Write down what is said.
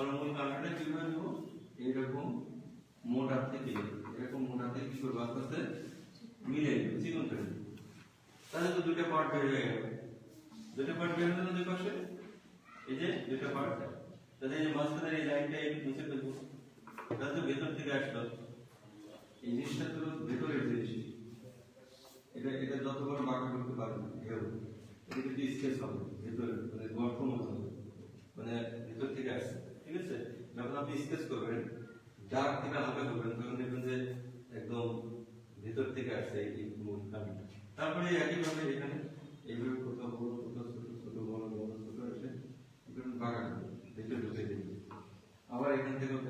তাহলে মূল কাঠাটা কিভাবে দেবো? এইরকম মোটা থেকে কি করবো আস্তে আস্তে মিলে নেবো, চিকন করে নেবো। তাহলে তো দুটো পার্ট বের হয়ে গেল, দুটো পার্ট বের হলো দুই পাশে, এই যে দুটো পার্ট। তাহলে এই মাঝখানের এই লাইনটা একটু মুছে ফেলবো, তাহলে তো ভেতর থেকে আসলো। এই জিনিসটা তো ভেতরের জিনিস, এটা যত বড় বাঁকা করতে পারবে ঢেউ, এটা কিন্তু স্কেচ হবে ভেতরে, মানে গর্ত মতো হবে, মানে ভেতর থেকে আসছে। ঠিক আছে, যখন আপনি স্কেচ করবেন ডার্ক থেকে হালকা করবেন তখন দেখবেন যে একদম ভেতর থেকে আসছে এই মূল কাঠাটা। তারপরে একইভাবে এখানে এইভাবে কোথাও বড় কোথাও ছোট, ছোট বড় বড় ছোট আসে, বাঁকা ভেতরে ঢুকে দেবে। আবার এখান থেকেও